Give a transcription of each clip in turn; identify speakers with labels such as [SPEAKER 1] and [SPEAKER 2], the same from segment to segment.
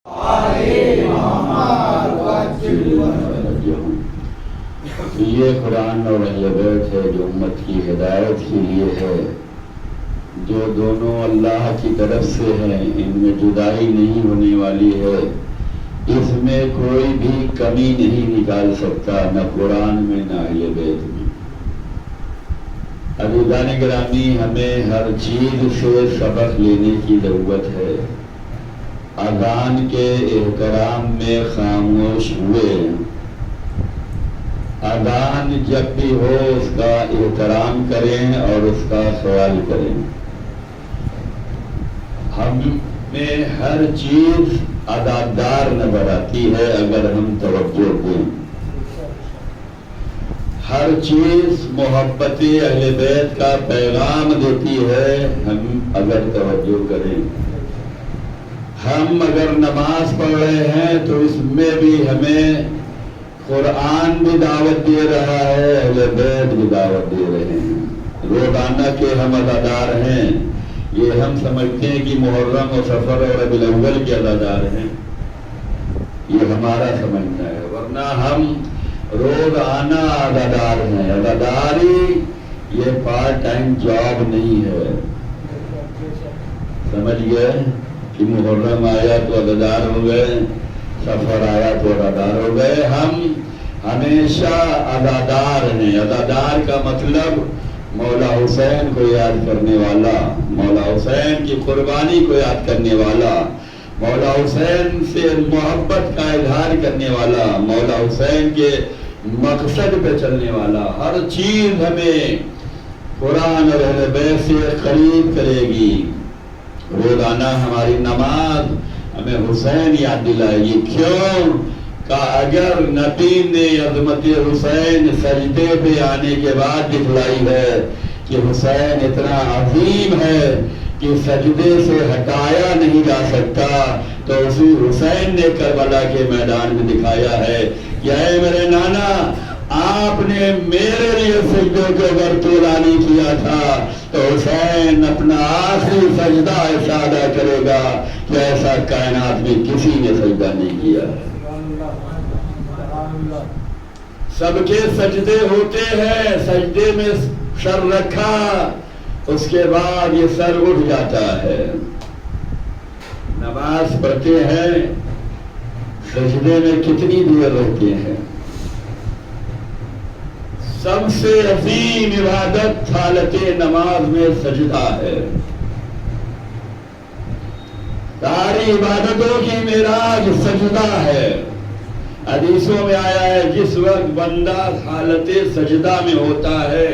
[SPEAKER 1] یہ قرآن اور اہل بیت ہے جو امت کی ہدایت کے لیے ہے، جو دونوں اللہ کی طرف سے ہیں، ان میں جدائی نہیں ہونے والی ہے، اس میں کوئی بھی کمی نہیں نکال سکتا، نہ قرآن میں نہ اہل بیت میں۔ عزیزان گرامی، ہمیں ہر چیز سے سبق لینے کی ضرورت ہے۔ اذان کے احترام میں خاموش ہوئے، اذان جب بھی ہو اس کا احترام کریں اور اس کا سوال کریں۔ ہمیں ہر چیز ادادار نظر آتی ہے اگر ہم توجہ دیں، ہر چیز محبت اہل بیت کا پیغام دیتی ہے ہم اگر توجہ کریں۔ ہم اگر نماز پڑھ رہے ہیں تو اس میں بھی ہمیں قرآن بھی دعوت دے رہا ہے، اہل بیت بھی دعوت دے رہے ہیں۔ روزانہ کے ہم ادادار ہیں، یہ ہم سمجھتے ہیں کہ محرم و سفر اور ربیع الاول کے ادادار ہیں، یہ ہمارا سمجھنا ہے، ورنہ ہم روزانہ ادادار ہیں۔ اداداری یہ پارٹ ٹائم جاب نہیں ہے، سمجھ گئے کہ محرم آیا تو ادادار ہو گئے، سفر آیا تو ادادار ہو گئے۔ ہم ہمیشہ ادادار ہیں۔ ادادار کا مطلب مولا حسین کو یاد کرنے والا، مولا حسین کی قربانی کو یاد کرنے والا، مولا حسین سے محبت کا اظہار کرنے والا، مولا حسین کے مقصد پہ چلنے والا۔ ہر چیز ہمیں قرآن اور اہل بیت سے قریب کرے گی۔ روزانہ ہماری نماز ہمیں حسین یاد دلائے گی۔ کیوں کہ اگر نبی نے عظمت حسین سجدے پہ آنے کے بعد دکھلائی ہے کہ حسین اتنا عظیم ہے کہ سجدے سے ہٹایا نہیں جا سکتا، تو اسی حسین نے کربلا کے میدان میں دکھایا ہے کہ اے میرے نانا، آپ نے میرے لیے سجدوں کے اگر طولا نہیں کیا تھا تو حسین اپنا آخری سجدہ ایسا ادا کرے گا کہ ایسا کائنات میں کسی نے سجدہ نہیں کیا۔ سب کے سجدے ہوتے ہیں، سجدے میں سر رکھا، اس کے بعد یہ سر اٹھ جاتا ہے۔ نماز پڑھتے ہیں، سجدے میں کتنی دیر رہتے ہیں؟ سب سے عظیم عبادت حالت نماز میں سجدہ ہے۔ ساری عبادتوں کی معراج سجدہ ہے۔ حدیثوں میں آیا ہے جس وقت بندہ حالت سجدہ میں ہوتا ہے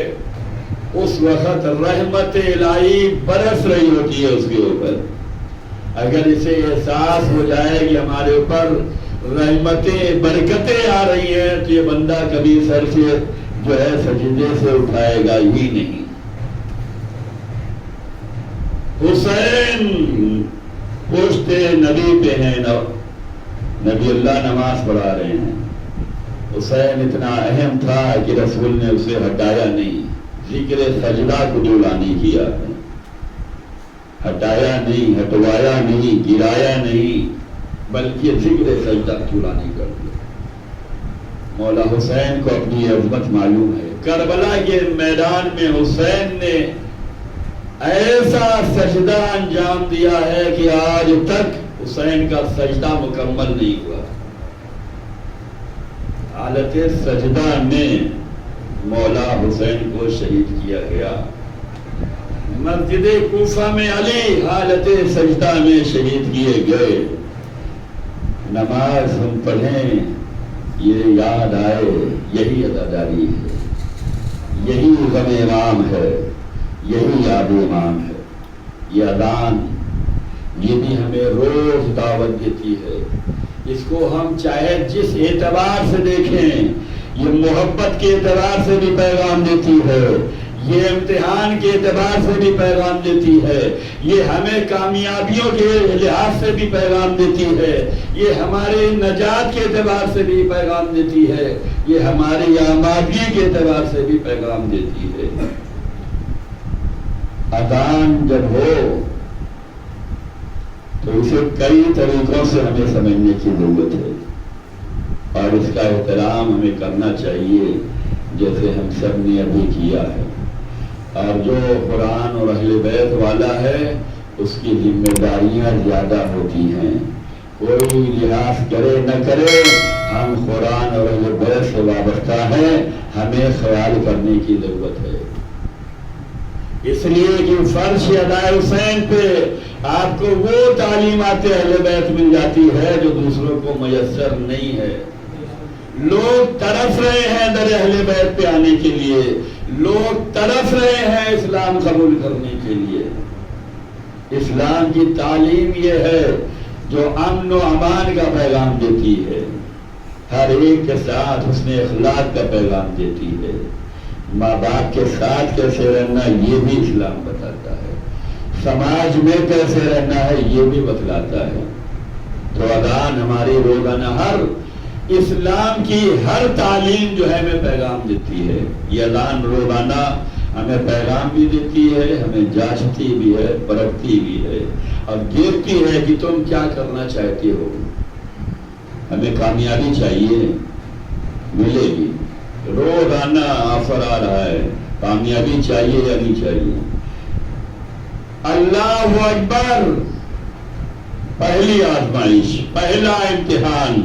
[SPEAKER 1] اس وقت رحمت الہی برس رہی ہوتی ہے اس کے اوپر۔ اگر اسے احساس ہو جائے کہ ہمارے اوپر رحمتیں برکتیں آ رہی ہیں تو یہ بندہ کبھی سر سے جو ہے سجدے سے اٹھائے گا ہی نہیں۔ حسین پشت نبی پہ ہیں، نبی اللہ نماز پڑھا رہے ہیں، حسین اتنا اہم تھا کہ رسول نے اسے ہٹایا نہیں، ذکر سجدہ کو جولا نہیں کیا، ہٹایا نہیں، ہٹوایا نہیں، گرایا نہیں، بلکہ ذکر سجدہ جولا نہیں کر دیا۔ مولا حسین کو اپنی عظمت معلوم ہے۔ کربلا کے میدان میں حسین نے ایسا سجدہ انجام دیا ہے کہ آج تک حسین کا سجدہ مکمل نہیں ہوا۔ حالت سجدہ میں مولا حسین کو شہید کیا گیا۔ مسجد کوفہ میں علی حالت سجدہ میں شہید کیے گئے۔ نماز ہم پڑھیں، یہ یاد آئے، یہی عزاداری ہے، یہی غم امام ہے، یہی یاد امام ہے۔ یہ اذان یہ بھی ہمیں روز دعوت دیتی ہے۔ اس کو ہم چاہے جس اعتبار سے دیکھیں، یہ محبت کے اعتبار سے بھی پیغام دیتی ہے، یہ امتحان کے اعتبار سے بھی پیغام دیتی ہے، یہ ہمیں کامیابیوں کے لحاظ سے بھی پیغام دیتی ہے، یہ ہمارے نجات کے اعتبار سے بھی پیغام دیتی ہے، یہ ہماری آمادگی کے اعتبار سے بھی پیغام دیتی ہے۔ اذان جب ہو تو اسے کئی طریقوں سے ہمیں سمجھنے کی ضرورت ہے اور اس کا احترام ہمیں کرنا چاہیے جیسے ہم سب نے ابھی کیا ہے. اور جو قرآن اور اہل بیت والا ہے اس کی ذمہ داریاں زیادہ ہوتی ہیں. کوئی لحاظ کرے نہ کرے ہم قرآن اور اہل بیت سے وابستہ ہیں, ہمیں خیال کرنے کی ضرورت ہے. اس لیے کہ فرش ادائے حسین پہ آپ کو وہ تعلیمات اہل بیت مل جاتی ہے جو دوسروں کو میسر نہیں ہے. لوگ تڑپ رہے ہیں در اہل بیت پہ آنے کے لیے, لوگ تڑپ رہے ہیں اسلام قبول کرنے کے لیے. اسلام کی تعلیم یہ ہے جو امن و امان کا پیغام دیتی ہے, ہر ایک کے ساتھ حسن اخلاق کا پیغام دیتی ہے. ماں باپ کے ساتھ کیسے رہنا یہ بھی اسلام بتاتا ہے, سماج میں کیسے رہنا ہے یہ بھی بتلاتا ہے. تو اذان ہماری روزانہ ہر اسلام کی ہر تعلیم جو ہے ہمیں پیغام دیتی ہے. یہ اذان روزانہ ہمیں پیغام بھی دیتی ہے, ہمیں جانچتی بھی ہے, پرکھتی بھی ہے اور دیکھتی ہے کہ تم کیا کرنا چاہتے ہو. ہمیں کامیابی چاہیے, ملے گی. روزانہ آفر آ رہا ہے, کامیابی چاہیے یا نہیں چاہیے. اللہ اکبر, پہلی آزمائش, پہلا امتحان.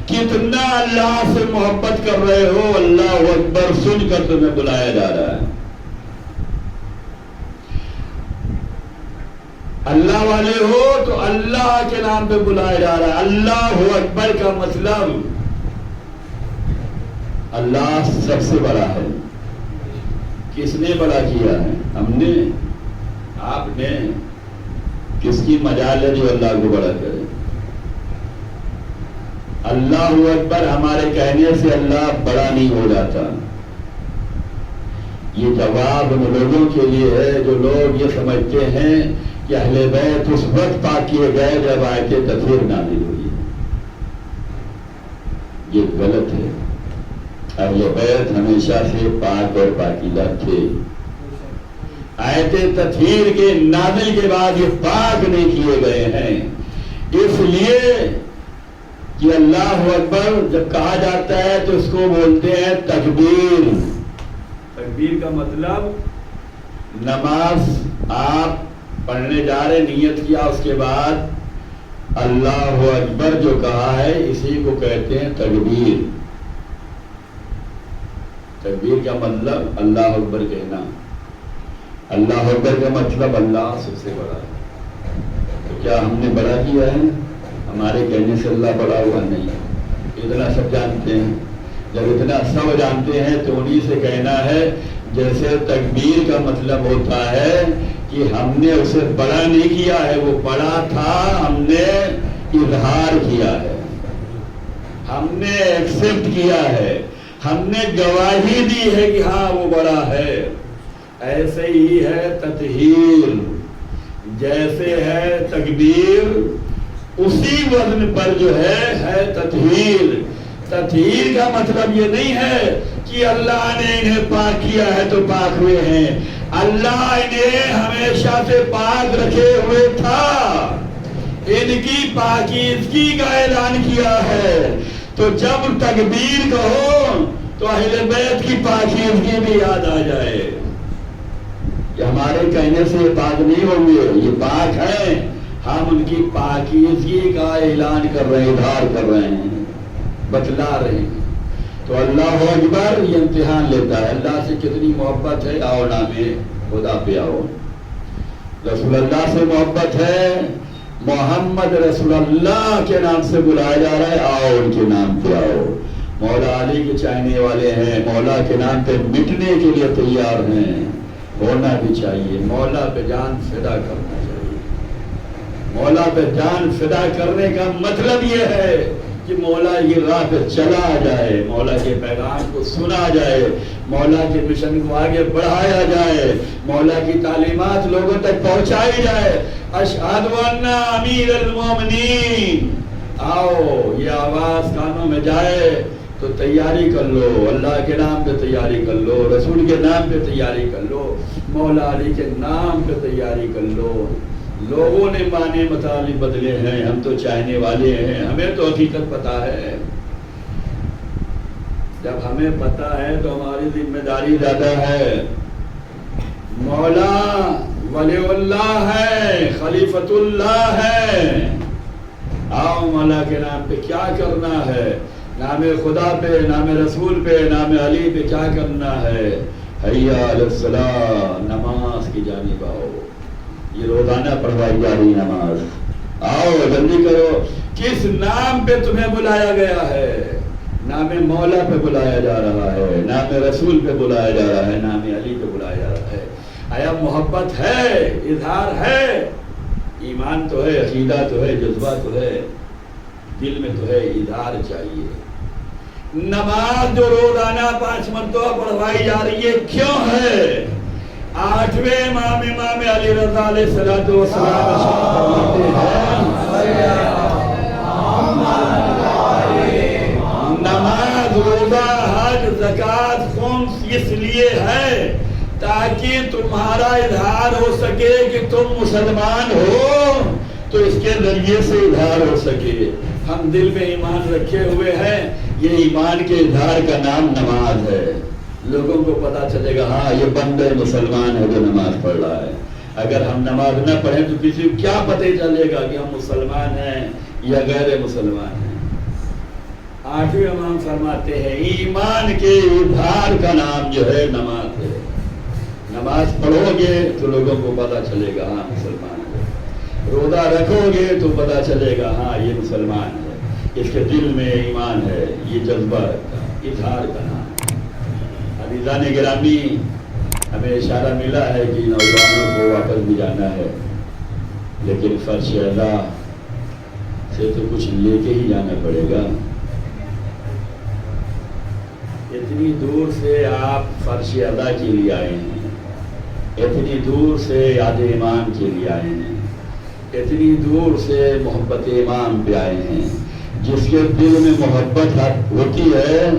[SPEAKER 1] کتنا اللہ سے محبت کر رہے ہو, اللہ اکبر سن کر تمہیں بلایا جا رہا ہے. اللہ والے ہو تو اللہ کے نام پہ بلایا جا رہا ہے. اللہ اکبر کا مطلب اللہ سب سے بڑا ہے. کس نے بڑا کیا ہے؟ ہم نے, آپ نے. کس کی مجال ہے جو اللہ کو بڑا کرے؟ اللہ اکبر ہمارے کہنے سے اللہ بڑا نہیں ہو جاتا. یہ جواب ان لوگوں کے لیے ہے جو لوگ یہ سمجھتے ہیں کہ اہل بیت اس وقت پاک کیے گئے جب آیت تطہیر نازل ہوئی. یہ غلط ہے. اہل بیت ہمیشہ سے پاک اور پاکیزہ تھے. آیت تطہیر کے نازل کے بعد یہ پاک نہیں کیے گئے ہیں. اس لیے کہ اللہ اکبر جب کہا جاتا ہے تو اس کو بولتے ہیں تکبیر. تکبیر کا مطلب نماز آپ پڑھنے جا رہے, نیت کیا, اس کے بعد اللہ اکبر جو کہا ہے اسی کو کہتے ہیں تکبیر. تکبیر کا مطلب اللہ اکبر کہنا. اللہ اکبر کا مطلب اللہ سب سے بڑا ہے. تو کیا ہم نے بڑا کیا ہے؟ ہمارے کہنے سے اللہ بڑا ہوا نہیں. اتنا سب جانتے ہیں. جب اتنا سب جانتے ہیں تو انہی سے کہنا ہے جیسے تکبیر کا مطلب ہوتا ہے کہ ہم نے اسے بڑا نہیں کیا ہے, وہ بڑا تھا, ہم نے اظہار کیا ہے, ہم نے ایکسپٹ کیا ہے, ہم نے گواہی دی ہے کہ ہاں وہ بڑا ہے. ایسے ہی ہے تطہیر. جیسے ہے تکبیر اسی وزن پر جو ہے تطہیر. تطہیر کا مطلب یہ نہیں ہے کہ اللہ نے انہیں پاک کیا ہے تو پاک ہوئے ہیں. اللہ انہیں ہمیشہ سے پاک رکھے ہوئے تھا, ان کی پاکیزگی کا اعلان کیا ہے. تو جب تکبیر کہو تو اہل بیت کی پاکیزگی بھی یاد آ جائے کہ ہمارے کہنے سے یہ پاک نہیں ہوں گے, یہ پاک ہیں, ہم ان کی پاکیزگی کا اعلان کر رہے ہیں, اظہار کر رہے ہیں, بتلا رہے ہیں. تو اللہ اکبر یہ امتحان لیتا ہے. اللہ سے کتنی محبت ہے, آؤ نام خدا پہ آؤ. رسول اللہ سے محبت ہے, محمد رسول اللہ کے نام سے بلایا جا رہا ہے, آؤ ان کے نام پہ آؤ. مولا علی کے چاہنے والے ہیں, مولا کے نام پہ مٹنے کے لیے تیار ہیں, ہونا بھی چاہیے. مولا پہ جان فدا کرنا چاہیے. مولا پہ جان فدا کرنے کا مطلب یہ ہے کہ مولا کی راہ پہ چلا جائے, مولا کے پیغام کو سنا جائے, مولا کے مشن کو آگے بڑھایا جائے, مولا کی تعلیمات لوگوں تک پہنچائی جائے. اشہد ان امیر المومنین, آؤ یہ آواز کانوں میں جائے تو تیاری کر لو, اللہ کے نام پہ تیاری کر لو, رسول کے نام پہ تیاری کر لو, مولا علی کے نام پہ تیاری کر لو. لوگوں نے معنی مطالب بدلے ہیں، ہم تو چاہنے والے ہیں، ہمیں تو حقیقت پتا ہے۔ جب ہمیں پتا ہے تو ہماری ذمہ داری زیادہ ہے۔ مولا ولی اللہ ہے، خلیفۃ اللہ ہے، آؤ مولا کے نام پہ کیا کرنا ہے، نام خدا پہ، نام رسول پہ، نام علی پہ کیا کرنا ہے؟ حیا علی الصلاۃ، نماز کی جانب آؤ۔ یہ روزانہ پڑھوائی جا رہی نماز، آؤ جلدی کرو۔ کس نام پہ تمہیں بلایا گیا ہے؟ نام مولا پہ بلایا جا رہا ہے، نام رسول پہ بلایا جا رہا ہے، نام علی پہ بلایا جا رہا ہے۔ آیا محبت ہے، اظہار ہے، ایمان تو ہے، عقیدہ تو ہے، جذبہ تو ہے، دل میں تو ہے، اظہار چاہیے۔ نماز جو روزانہ 5 مرتبہ پڑھوائی جا رہی ہے کیوں ہے؟ 8ویں امام علی رضا علیہ الصلوۃ والسلام نماز، روزہ، حج، زکوٰۃ، خمس اس لیے ہے تاکہ تمہارا اظہار ہو سکے کہ تم مسلمان ہو، تو اس کے ذریعے سے اظہار ہو سکے۔ ہم دل میں ایمان رکھے ہوئے ہیں، یہ ایمان کے اظہار کا نام نماز ہے۔ لوگوں کو پتا چلے گا ہاں یہ بندہ مسلمان ہے جو نماز پڑھ رہا ہے۔ اگر ہم نماز نہ پڑھیں تو کسی کو کیا پتہ چلے گا کہ ہم مسلمان ہیں یا غیر مسلمان ہیں؟ 8ویں امام فرماتے ہیں ایمان کے اظہار کا نام جو ہے نماز ہے۔ نماز پڑھو گے تو لوگوں کو پتا چلے گا ہاں مسلمان ہے۔ روزہ رکھو گے تو پتا چلے گا ہاں یہ مسلمان ہے، اس کے دل میں ایمان ہے، یہ جذبہ رکھتا، اظہار کا نام۔ عزیزان گرامی، ہمیں اشارہ ملا ہے کہ نوجوانوں کو واپس بھی جانا ہے، لیکن فرش ادا سے تو کچھ لے کے ہی جانا پڑے گا۔ اتنی دور سے آپ فرش ادا کے لیے آئے ہیں، اتنی دور سے یاد امام کے لیے آئے ہیں، اتنی دور سے محبت امام پہ آئے ہیں۔ جس کے دل میں محبت ہوتی ہے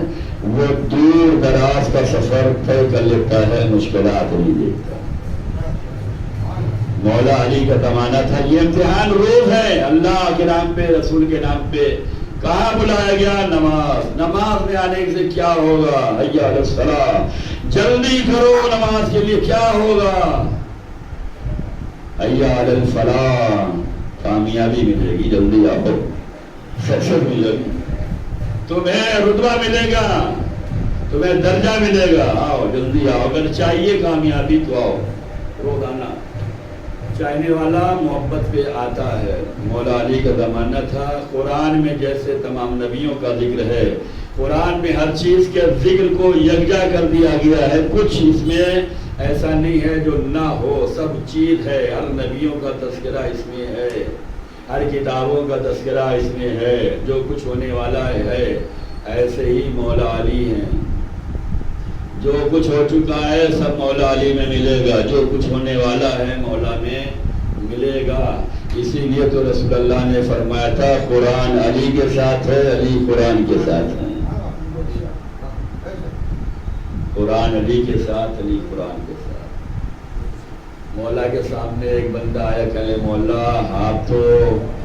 [SPEAKER 1] وہ دور دراز کا سفر طے کر لیتا ہے، مشکلات نہیں دیکھتا۔ مولا علی کا زمانہ تھا، یہ امتحان روز ہے، اللہ کے نام پہ، رسول کے نام پہ کہاں بلایا گیا؟ نماز۔ نماز میں آنے سے کیا ہوگا؟ حیا علی الصلاۃ، جلدی کرو نماز کے لیے، کیا ہوگا؟ حیا علی الفلاح، کامیابی ملے گی، جلدی آؤ، سکسیس ملے گی، تمہیں رتبہ ملے گا، تمہیں درجہ ملے گا، آؤ جلدی آؤ۔ اگر چاہیے کامیابی تو آؤ۔ روزانہ چاہنے والا محبت پہ آتا ہے۔ مولا علی کا زمانہ تھا۔ قرآن میں جیسے تمام نبیوں کا ذکر ہے، قرآن میں ہر چیز کے ذکر کو یکجا کر دیا گیا ہے، کچھ اس میں ایسا نہیں ہے جو نہ ہو، سب چیز ہے۔ ہر نبیوں کا تذکرہ اس میں ہے، ہر کتابوں کا تذکرہ اس میں ہے، جو کچھ ہونے والا ہے۔ ایسے ہی مولا علی ہیں، جو کچھ ہو چکا ہے سب مولا علی میں ملے گا، جو کچھ ہونے والا ہے مولا میں ملے گا۔ اسی لیے تو رسول اللہ نے فرمایا تھا قرآن علی کے ساتھ ہے، علی قرآن کے ساتھ ہے۔ قرآن علی کے ساتھ، علی قرآن کے ساتھ۔ مولا کے سامنے ایک بندہ آیا، کہے مولا آپ تو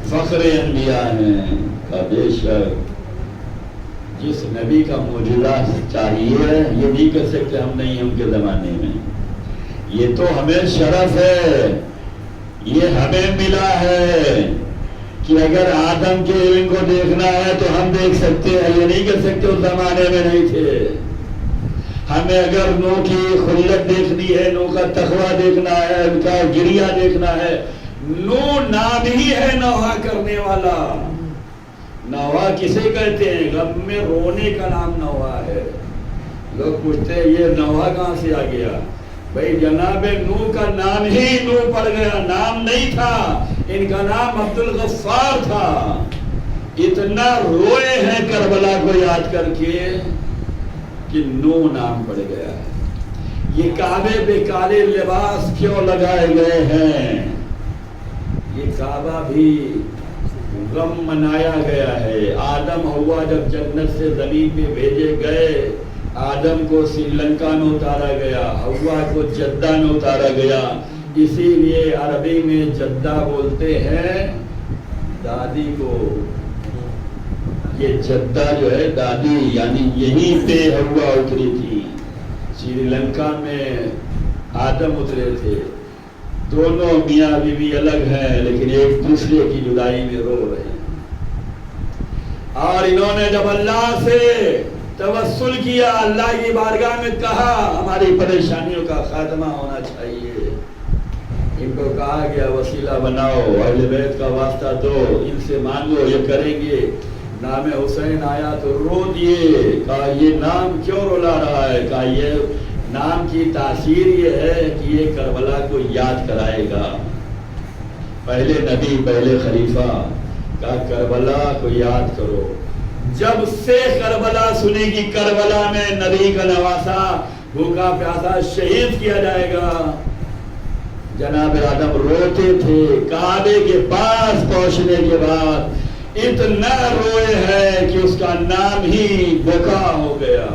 [SPEAKER 1] فخر انبیاء ہیں۔ کہا بے شک، جس نبی کا معجزہ چاہیے یہ نہیں کر سکتے ہم نہیں ان کے زمانے میں، یہ تو ہمیں شرف ہے، یہ ہمیں ملا ہے کہ اگر آدم کے علم کو دیکھنا ہے تو ہم دیکھ سکتے ہیں، یہ نہیں کر سکتے، اس زمانے میں نہیں تھے۔ ہمیں اگر نو کی خلت دیکھنی ہے، نو کا تقویٰ دیکھنا ہے، ان کا گریہ دیکھنا ہے، نو نام ہی ہے نوحہ کرنے والا۔ نوحہ کسے کہتے ہیں؟ غم میں رونے کا نام نوحہ ہے۔ لوگ پوچھتے ہیں یہ نوحہ کہاں سے آ گیا؟ بھائی جناب نو کا نام ہی نو پڑ گیا، نام نہیں تھا، ان کا نام عبد الغفار تھا۔ اتنا روئے ہیں کربلا کو یاد کر کے کہ نو نام پڑ گیا ہے۔ یہ کعبے پہ کالے لباس کیوں لگائے گئے ہیں؟ یہ کعبہ بھی غم منایا گیا ہے۔ آدم ہوا جب جنت سے زمین پہ بھیجے گئے، آدم کو سری لنکا میں اتارا گیا، ہوا کو جدہ میں اتارا گیا، اسی لیے عربی میں جدہ بولتے ہیں دادی کو. یہ جدہ جو ہے دادی، یعنی یہیں پہ ہوا اتری تھی. سری لنکا میں آدم اترے تھے. دونوں میاں بیوی الگ ہیں لیکن ایک دوسرے کی جدائی میں رو رہے ہیں. اور انہوں نے جب اللہ سے توسل کیا، اللہ کی بارگاہ میں کہا ہماری پریشانیوں کا خاتمہ ہونا چاہیے. ان کو کہا گیا وسیلہ بناؤ، اہل بیت کا واسطہ دو، ان سے مانگو یہ کریں گے. نام حسین آیا تو رو دیے. کہا یہ نام کیوں رلا رہا ہے؟ کہا یہ نام کی تاثیر یہ ہے کہ یہ کربلا کو یاد کرائے گا. پہلے نبی، پہلے خلیفہ. کہا کربلا کو یاد کرو. جب سے کربلا سنے گی کربلا میں نبی کا نواسا بھوکا پیاسا شہید کیا جائے گا. جناب آدم روتے تھے. کعبے کے پاس پہنچنے کے بعد اتنا روئے ہیں کہ اس کا نام ہی بکا ہو گیا.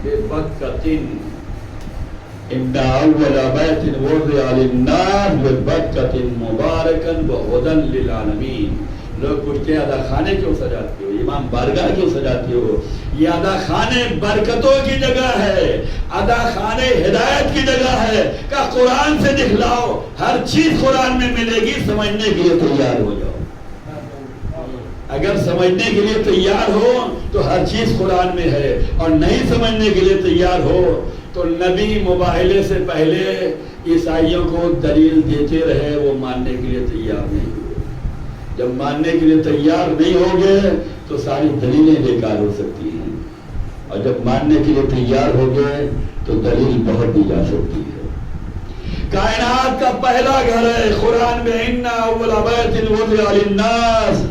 [SPEAKER 1] بے بکتن ان اول بیت وضع للناس ببکۃ مبارکا وہدی للعالمین. لوگ پوچھتے ہیں ادا خانے کیوں سجاتے ہو، امام بارگاہ کیوں سجاتے ہو؟ یہ ادا خانے برکتوں کی جگہ ہے، ادا خانے ہدایت کی جگہ ہے. کہ قرآن سے دکھلاؤ، ہر چیز قرآن میں ملے گی. سمجھنے کے لیے تیار ہو جاؤ. اگر سمجھنے کے لیے تیار ہو تو ہر چیز قرآن میں ہے، اور نہیں سمجھنے کے لیے تیار ہو تو نبی مباہلے سے پہلے عیسائیوں کو دلیل دیتے رہے، وہ ماننے کے لیے تیار نہیں ہوئے. جب ماننے کے لیے تیار نہیں ہوں گے تو ساری دلیلیں بیکار ہو سکتی ہیں، اور جب ماننے کے لیے تیار ہو گئے تو دلیل بہت دی جا سکتی ہے. کائنات کا پہلا گھر ہے قرآن میں ان اول بیت وضع للناس.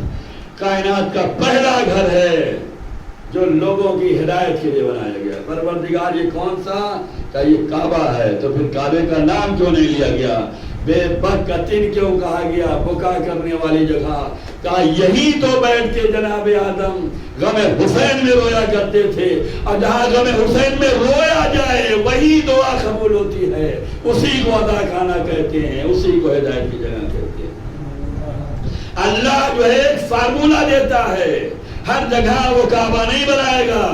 [SPEAKER 1] کائنات کا پہلا گھر ہے جو لوگوں کی ہدایت کے لیے بنایا گیا. پروردگار یہ کون سا؟ کہ یہ کعبہ ہے. تو پھر کعبے کا نام کیوں نہیں لیا گیا؟ بے بکتن کیوں کہا گیا؟ بکا کرنے والی جگہ. کہا یہی تو بیٹھ کے جناب آدم غم حسین میں رویا کرتے تھے، اور جہاں غم حسین میں رویا جائے وہی دعا قبول ہوتی ہے. اسی کو ادا خانہ کہتے ہیں، اسی کو ہدایت کی جگہ کہتے ہیں. اللہ جو ہے ایک فارمولہ دیتا ہے. ہر جگہ وہ کعبہ نہیں بنائے گا،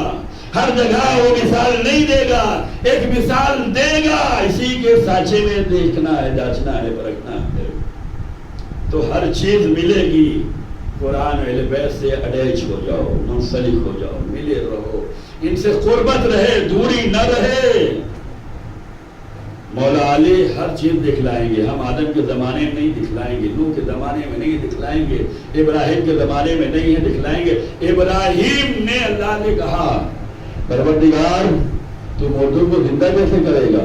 [SPEAKER 1] ہر جگہ وہ مثال نہیں دے گا. ایک مثال دے گا، اسی کے سانچے میں دیکھنا ہے، جانچنا ہے، پرکھنا ہے. تو ہر چیز ملے گی. قرآن اہل بیت سے اٹیچ ہو جاؤ، منسلک ہو جاؤ، ملے رہو، ان سے قربت رہے، دوری نہ رہے. مولا علی ہر چیز دکھلائیں گے. ہم آدم کے زمانے میں نہیں دکھلائیں گے، نوح کے زمانے میں نہیں دکھلائیں گے، ابراہیم کے زمانے میں نہیں ہے دکھلائیں گے. ابراہیم نے اللہ نے کہا پروردگار تو مردوں کو زندہ کیسے کرے گا؟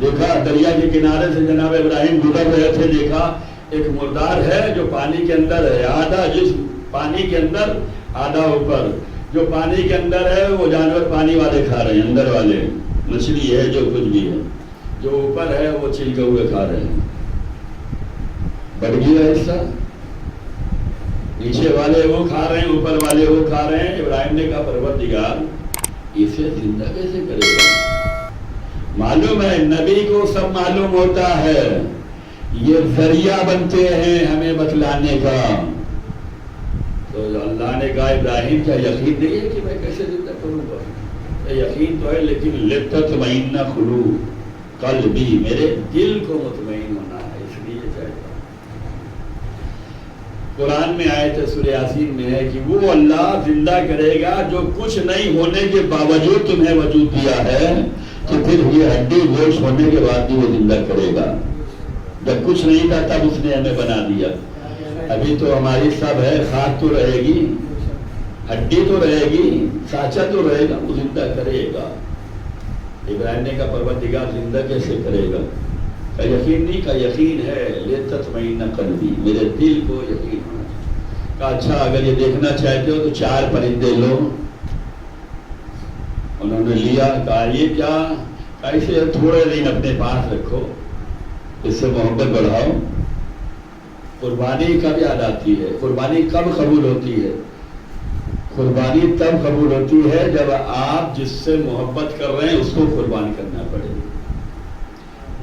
[SPEAKER 1] دیکھا دریا کے کنارے سے جناب ابراہیم گزر رہے تھے، دیکھا ایک مردار ہے جو پانی کے اندر ہے، آدھا جس پانی کے اندر آدھا اوپر. جو پانی کے اندر ہے وہ جانور پانی والے کھا رہے ہیں، اندر والے مچھلی ہے جو کچھ بھی ہے. جو اوپر ہے وہ چھلکے ہوئے کھا رہے ہیں. بڑھ گیا حصہ، نیچے والے وہ کھا رہے ہیں، اوپر والے وہ کھا رہے ہیں. ابراہیم نے کہا پروردگار اسے زندہ کیسے کرے گا؟ معلوم ہے نبی کو سب معلوم ہوتا ہے، یہ ذریعہ بنتے ہیں ہمیں بتلانے کا. تو اللہ نے کہا ابراہیم کیا یقین نہیں ہے کہ میں کیسے زندہ کروں گا؟ یقین تو ہے لیکن لتطمئن قلوب قلبی، میرے دل کو مطمئن ہونا ہے، اس لیے چاہتا ہوں. قرآن میں آیت سورہ یاسین میں ہے کہ وہ اللہ زندہ کرے گا جو کچھ نہیں ہونے کے باوجود تمہیں وجود دیا ہے. تو پھر یہ ہڈی گوشت ہونے کے بعد بھی وہ زندہ کرے گا. جب کچھ نہیں تھا تب اس نے ہمیں بنا دیا. ابھی تو ہماری سب ہے، خاک تو رہے گی، ہڈی تو رہے گی، سانچہ تو رہے گا، وہ زندہ کرے گا. ابراہیم نے کہا پروردگار زندہ کیسے کرے گا؟ کا یقین نہیں، کا یقین ہے. لتطمئن قلبی، میرے دل کو یقین ہونا. کہا اچھا اگر یہ دیکھنا چاہتے ہو تو 4 پرندے لو. انہوں نے لیا. کہا یہ کیا؟ ایسے تھوڑے دن اپنے پاس رکھو، اس سے محبت بڑھاؤ. قربانی کب یاد آتی ہے؟ قربانی کب قبول ہوتی ہے؟ قربانی تب قبول ہوتی ہے جب آپ جس سے محبت کر رہے ہیں اس کو قربان کرنا پڑے.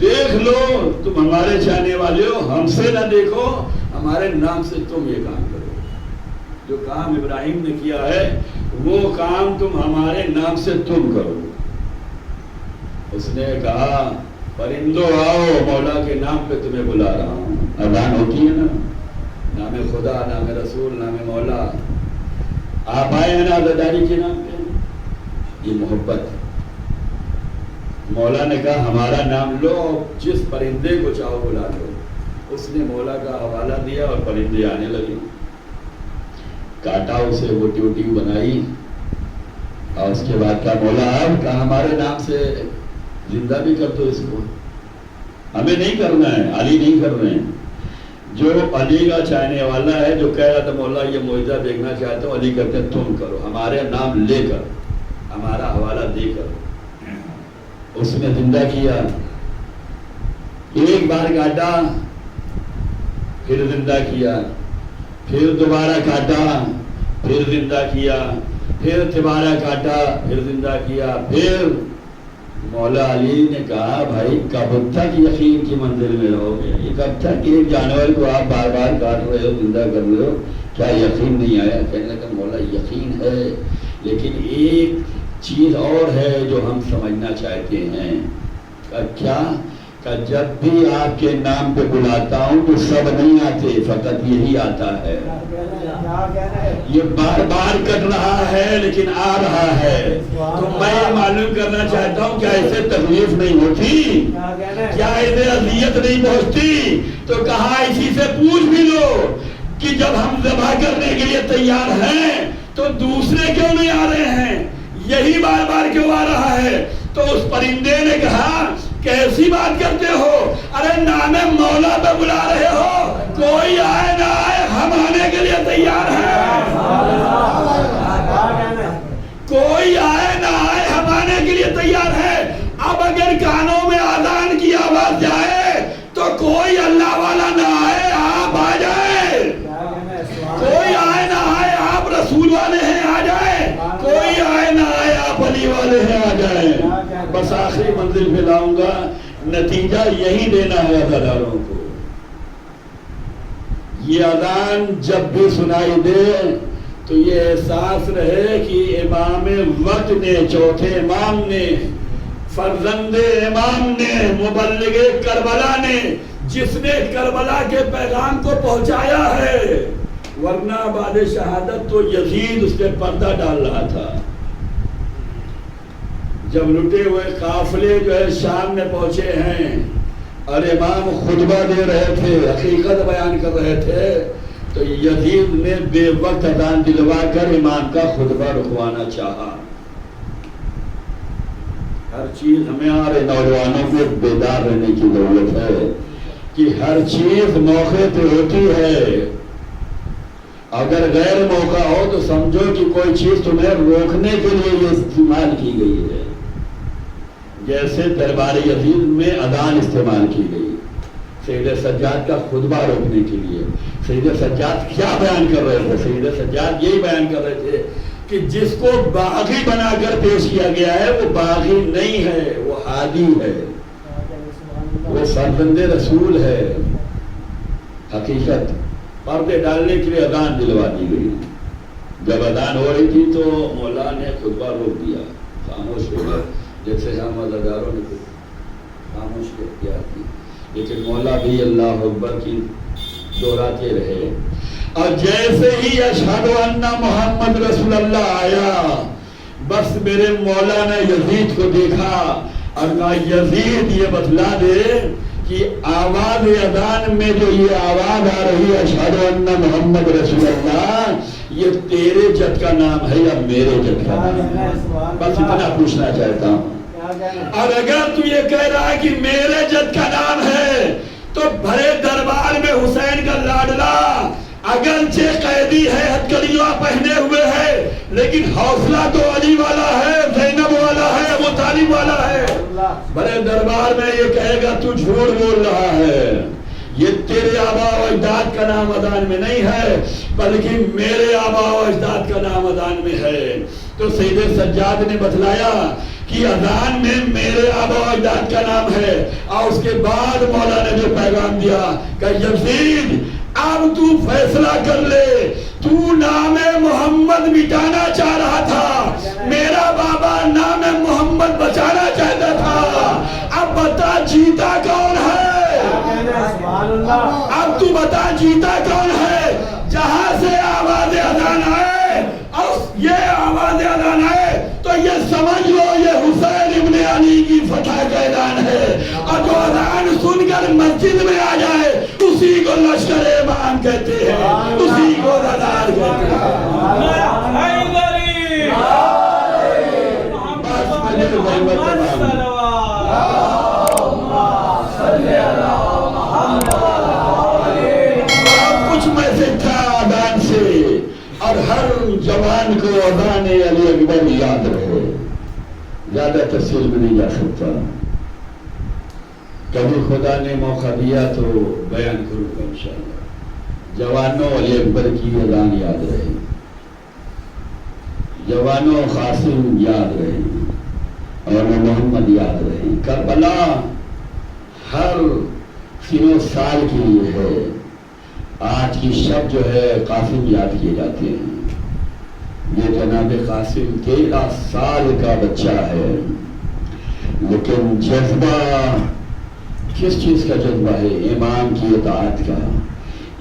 [SPEAKER 1] دیکھ لو تم ہمارے چاہنے والے ہو، ہم سے نہ دیکھو، ہمارے نام سے تم یہ کام کرو۔ جو کام ابراہیم نے کیا ہے وہ کام تم ہمارے نام سے تم کرو۔ اس نے کہا پرندوں آؤ، مولا کے نام پہ تمہیں بلا رہا ہوں۔ اذان ہوتی ہے نا، نام خدا، نام رسول، نام مولا، آپ آئے ہیں نا عزاداری کے نام پہ، یہ محبت۔ مولا نے کہا ہمارا نام لو، جس پرندے کو چاہو بلا لو۔ اس نے مولا کا حوالہ دیا اور پرندے آنے لگے، کاٹا اسے، وہ ٹیوٹی بنائی، اور اس کے بعد کہا مولا اب کہا ہمارے نام سے زندہ بھی کر دو اس کو، ہمیں نہیں کرنا ہے، علی نہیں کر رہے ہیں۔ جو علی کا چاہنے والا ہے، جو کہہ رہا تھا مولا یہ معجزہ دیکھنا چاہتا ہوں، علی کہتے ہیں تم کرو، ہمارے نام لے کر، ہمارا حوالہ دے کر۔ اس نے زندہ کیا، ایک بار کاٹا، پھر زندہ کیا، پھر دوبارہ کاٹا، پھر زندہ کیا، پھر دوبارہ کاٹا، پھر زندہ کیا۔ پھر مولا علی نے کہا بھائی کب تک یقین کی منزل میں رہو گے؟ یہ کب تک ایک جانور کو آپ بار بار کاٹ رہے ہو، زندہ کر رہے ہو، کیا یقین نہیں آیا؟ کہنے لگا مولا یقین ہے، لیکن ایک چیز اور ہے جو ہم سمجھنا چاہتے ہیں۔ کیا؟ کہ جب بھی آپ کے نام پہ بلاتا ہوں تو سب نہیں آتے، فقط یہی آتا ہے۔ یہ بار بار کٹ رہا ہے لیکن آ رہا ہے، تو میں معلوم کرنا چاہتا ہوں کیا اسے تکلیف نہیں ہوتی، کیا اسے اذیت نہیں پہنچتی؟ تو کہا اسی سے پوچھ بھی لو کہ جب ہم ذبح کرنے کے لیے تیار ہیں تو دوسرے کیوں نہیں آ رہے ہیں، یہی بار بار کیوں آ رہا ہے؟ تو اس پرندے نے کہا کیسی بات کرتے ہو، ارے نام مولا پہ بلا رہے ہو، کوئی آئے نہ آئے ہم آنے کے لیے تیار ہیں، کوئی آئے نہ آئے ہم آنے کے لیے تیار ہے۔ اب اگر کانوں میں اذان کی آواز جائے تو کوئی اللہ والا نہ آئے، آپ آ جائیں، کوئی آئے نہ آئے آپ رسول والے ہیں آ جائیں، کوئی آئے نہ آئے آپ علی والے ہیں آ جائیں۔ بس آخری منزل پہ لاؤں گا، نتیجہ یہی دینا ہے عزاداروں کو۔ یہ اذان جب بھی سنائی دے تو یہ احساس رہے کہ امام وقت نے، چوتھے امام نے، فرزند امام نے، مبلغ کربلا نے، جس نے کربلا کے پیغام کو پہنچایا ہے، ورنہ بعد شہادت تو یزید اس پہ پردہ ڈال رہا تھا۔ جب لٹے ہوئے قافلے جو ہے شام میں پہنچے ہیں اور امام خطبہ دے رہے تھے، حقیقت بیان کر رہے تھے، تو یزید نے بے وقت اذان دلوا کر امام کا خطبہ رکوانا چاہا۔ ہر چیز ہمیں ہمارے نوجوانوں میں بیدار رہنے کی ضرورت ہے کہ ہر چیز موقع پہ ہوتی ہے، اگر غیر موقع ہو تو سمجھو کہ کوئی چیز تمہیں روکنے کے لیے یہ استعمال کی گئی ہے۔ جیسے دربار یزید میں اذان استعمال کی گئی، سید سجاد کا خطبہ روکنے کے لیے۔ سید سجاد کیا بیان کر رہے تھے؟ سید سجاد یہی بیان کر رہے تھے کہ جس کو باغی بنا کر پیش کیا گیا ہے وہ باغی نہیں ہے، وہ ہادی ہے، وہ فرزند رسول ہے۔ حقیقت پردے ڈالنے کے لیے اذان دلوا دی گئی۔ جب اذان ہو رہی تھی تو مولا نے خطبہ روک دیا، خاموش ہو گیا، جیسے ہم عزاداروں نے خاموش کیا تھی، لیکن مولا بھی اللہ اکبر کی دہراتے رہے۔ اور جیسے ہی اشہد ان محمد رسول اللہ آیا، بس میرے مولا نے یزید کو دیکھا اور کہا یزید یہ بتلا دے کہ آواز اذان میں جو یہ آواز آ رہی ہے اشہد ان محمد رسول اللہ، یہ تیرے جد کا نام ہے یا میرے جد کا نام ہے؟ بس اتنا پوچھنا چاہتا ہوں۔ اور اگر تو یہ کہہ رہا ہے کہ میرے جد کا نام ہے تو بھرے دربار میں حسین کا لاڈلا اگرچہ قیدی ہے، ہتھکڑیاں پہنے ہوئے ہے، لیکن حوصلہ تو علی والا ہے، زینب والا ہے، ابو طالب والا ہے، بڑے دربار میں یہ کہے گا تو جھوٹ بول رہا ہے، یہ تیرے آبا و اجداد کا نام اذان میں نہیں ہے بلکہ میرے آبا و اجداد کا نام اذان میں ہے۔ تو سید سجاد نے بتلایا کہ کی اذان میں میرے آبا و اجداد کا نام ہے، اور اس کے بعد مولا نے جو پیغام دیا کہ یزید اب تو فیصلہ کر لے، تو نام محمد مٹانا چاہ رہا تھا، میرا بابا نام محمد بچانا چاہتا تھا، اب بتا جیتا کون ہے؟ اب تو بتا جیتا کون ہے؟ جہاں سے آواز اذان آئے اور یہ آواز اذان آئے تو یہ سمجھ لو یہ حسین ابن علی کی فتح کا اعلان ہے، اور جو اذان سن کر مسجد میں آ جائے اسی کو لشکر امام کہتے ہیں، اسی کو دادار کہتے ہیں۔ کچھ میسج تھا اذان سے، اور ہر جوان کو اذان علی اکبر یاد رہے، زیادہ تفصیل میں نہیں جا سکتا، کبھی خدا نے موقع دیا تو بیان کروں گا انشاءاللہ۔ جوانوں علی اکبر کی اذان یاد رہے، جوانوں قاسم یاد رہے، اور محمد یاد رہے۔ کربلا ہر 3 سال کے لیے ہے، آج کی شب جو ہے قاسم یاد کیے جاتے ہیں۔ یہ جناب قاسم 13 سال کا بچہ ہے، لیکن جذبہ کس چیز کا جذبہ ہے؟ امام کی اطاعت کا،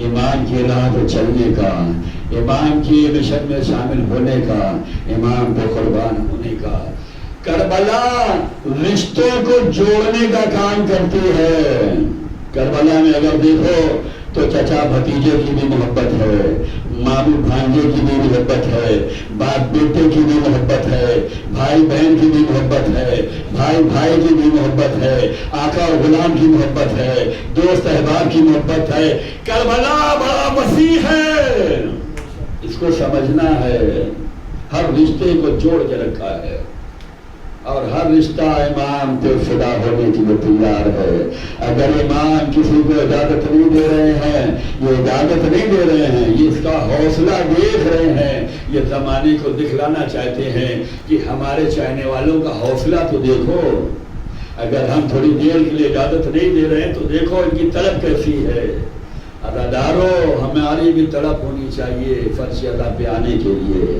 [SPEAKER 1] امام کی راہ پہ چلنے کا، امام کی مشن میں شامل ہونے کا، امام پہ قربان ہونے کا۔ کربلا رشتوں کو جوڑنے کا کام کرتی ہے۔ کربلا میں اگر دیکھو تو چچا بھتیجے کی بھی محبت ہے، ماموں بھانجے کی بھی محبت ہے، باپ بیٹے کی بھی محبت ہے، بھائی بہن کی بھی محبت ہے، بھائی بھائی کی بھی محبت ہے، آقا اور غلام کی محبت ہے، دوست احباب کی محبت ہے۔ کربلا بڑا وسیع ہے، اس کو سمجھنا ہے، ہر رشتے کو جوڑ کے رکھا ہے، اور ہر رشتہ امام پہ فدا ہونے کے لیے تیار ہے۔ اگر امام کسی کو اجازت نہیں دے رہے ہیں، یہ اجازت نہیں دے رہے ہیں، یہ اس کا حوصلہ دیکھ رہے ہیں، یہ زمانے کو دکھلانا چاہتے ہیں کہ ہمارے چاہنے والوں کا حوصلہ تو دیکھو۔ اگر ہم تھوڑی دیر کے لیے اجازت نہیں دے رہے ہیں تو دیکھو ان کی طلب کیسی ہے۔ ادادارو ہماری بھی طلب ہونی چاہیے فرش ادا پہ آنے کے لیے،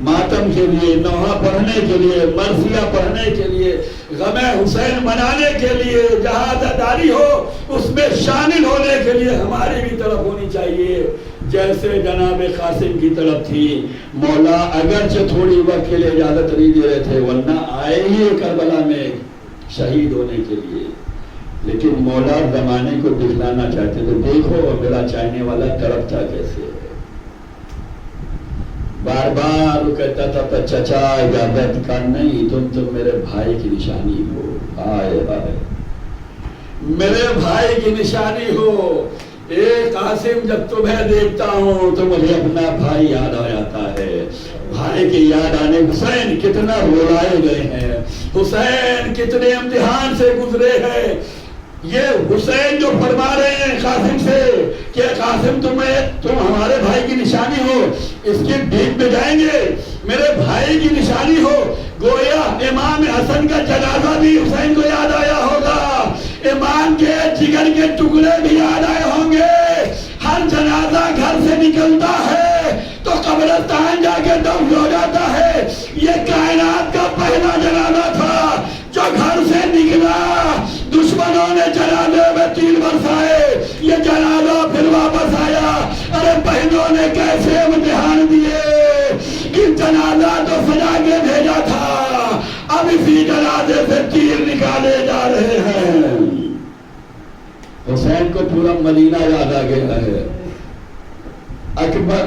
[SPEAKER 1] ماتم کے لیے، نوحہ پڑھنے کے لیے، مرثیہ پڑھنے کے لیے، غم حسین منانے کے لیے، جہاں عزاداری ہو اس میں شامل ہونے کے لیے ہماری بھی طلب ہونی چاہیے، جیسے جناب قاسم کی طلب تھی۔ مولا اگرچہ تھوڑی وقت کے لیے اجازت نہیں دے رہے تھے، ورنہ آئے ہی کربلا میں شہید ہونے کے لیے، لیکن مولا زمانے کو دکھلانا چاہتے تھے، دیکھو میرا چاہنے والا تڑپتا کیسے ہے۔ بار بار وہ کہتا تھا چچا اجازت کا نہیں، تم میرے بھائی کی نشانی ہو، آئے آئے میرے بھائی کی نشانی ہو۔ اے قاسم جب تمہیں دیکھتا ہوں تو مجھے اپنا بھائی یاد آ جاتا ہے، بھائی کی یاد آنے، حسین کتنا رولائے گئے ہیں، حسین کتنے امتحان سے گزرے ہیں۔ یہ حسین جو فرما رہے ہیں قاسم سے کہ قاسم تم ہمارے بھائی کی نشانی ہو، اس کی بھیک میں جائیں گے، میرے بھائی کی نشانی ہو۔ گویا امام حسن کا جنازہ بھی حسین کو یاد آیا ہوگا، امام کے جگر کے ٹکڑے بھی یاد آئے ہوں گے۔ ہر جنازہ گھر سے نکلتا ہے تو قبرستان جا کے دفن ہو جاتا ہے۔ یہ کائنات کا پہلا جنازہ تھا جو گھر سے نکلا، دشمنوں نے جنازے میں تیر برسائے، یہ جنازہ پھر واپس آیا۔ ارے بہنوں نے کیسے امتحان دیے کہ جنازہ تو سجا کے بھیجا تھا، اب اسی جنازے سے تیر نکالے جا رہے ہیں۔ حسین کو پورا مدینہ یاد آ گیا ہے، اکبر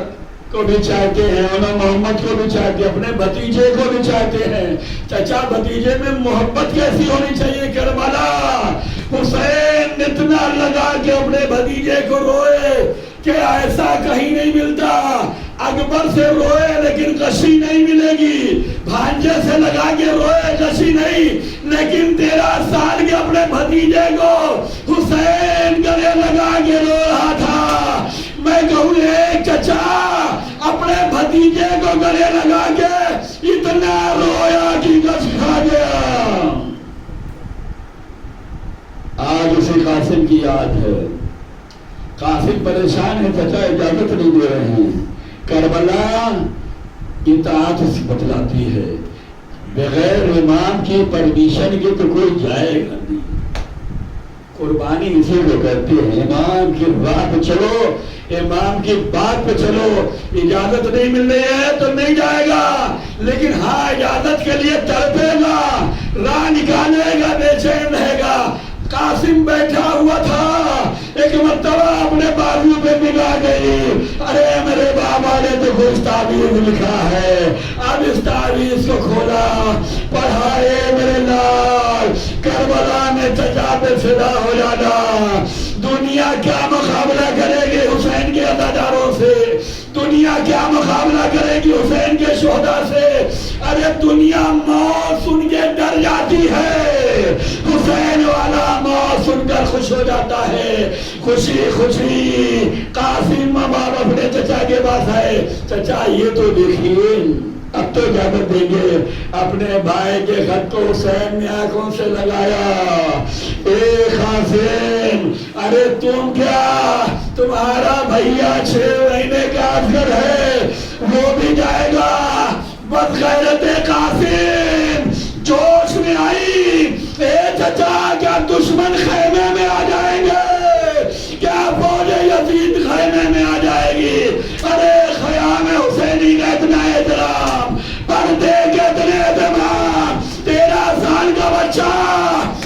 [SPEAKER 1] کو بھی چاہتے ہیں، انہوں محمد کو بھی چاہتے ہیں، اپنے بھتیجے کو بھی چاہتے ہیں۔ چچا بھتیجے میں محبت کیسی ہونی چاہیے؟ کربلا حسین اتنا لگا کہ اپنے بھتیجے کو روئے کہ ایسا کہیں نہیں ملتا۔ اکبر سے روئے لیکن غشی نہیں ملے گی، بھانجے سے لگا کے روئے غشی نہیں، لیکن 13 سال کے اپنے بھتیجے کو حسین گلے لگا کے رو رہا تھا۔ میں کہوں ایک چچا اپنے بھتیجے کو گلے لگا کے اتنا رویا کہ گچ کھا گیا۔ قاسم کی یاد ہے. قاسم پریشان ہے، چچا اجازت نہیں دے رہے ہیں. کربلا اطاعت سے بتلاتی ہے، بغیر امام کی پرمیشن کے تو کوئی جائے گا نہیں. قربانی اسی کو کہتے ہیں، امام کی راہ پہ چلو، امام کی بات پہ چلو. اجازت نہیں مل رہی ہے تو نہیں جائے گا، لیکن ہاں اجازت کے لیے تڑپے گا، راہ نکالے گا، بے چین رہے گا. قاسم بیٹھا ہوا تھا، ایک مرتبہ اپنے بازو پہ نگاہ گئی، ارے میرے بابا نے تو کچھ تعویذ لکھا ہے. اب اس تعویذ کو کھولا، پڑھائے میرے لال، کربلا میں چچا پہ فدا ہو جانا. دنیا کیا مقابلہ کرے گی حسین کے عزاداروں سے؟ دنیا کیا مقابلہ کرے گی حسین کے شہداء سے؟ ارے دنیا موت سن کے ڈر جاتی ہے، حسین والا موت سن کر خوش ہو جاتا ہے. خوشی خوشی قاسم باپ اپنے چچا کے پاس آئے. چچا یہ تو دیکھیے، اب تو اجازت دیں گے. اپنے بھائی کے خط کو حسین نے آنکھوں سے لگایا. اے قاسم، ارے تم کیا، تمہارا بھیا 6 مہینے کا اصغر ہے، وہ بھی جائے گا. بدغیرت قاسم جوش میں آئی، اے چچا کیا دشمن خیمے میں آ جائیں گے؟ کیا فوج یزید خیمے میں آ جائے گی؟ ارے خیام حسینی کا اتنا احترام، پردے کے اتنے اہتمام، 13 سال کا بچہ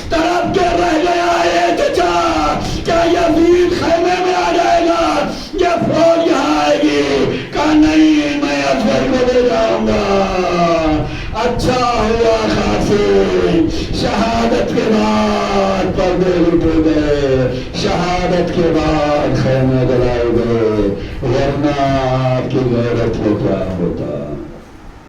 [SPEAKER 1] تڑپ کے رہ گیا. اے چچا کیا یزید خیمے میں آ جائے گا؟ یہ فوج یہاں آئے گی؟ کہا نہیں، میں اصغر کو لے جاؤں گا. اچھا ہوا قاسم، شہادت کے بعد پردے اٹھے گئے، شہادت کے بعد خیمے جلائے گئے، ورنہ آپ کی غیرت کو کیا ہوتا.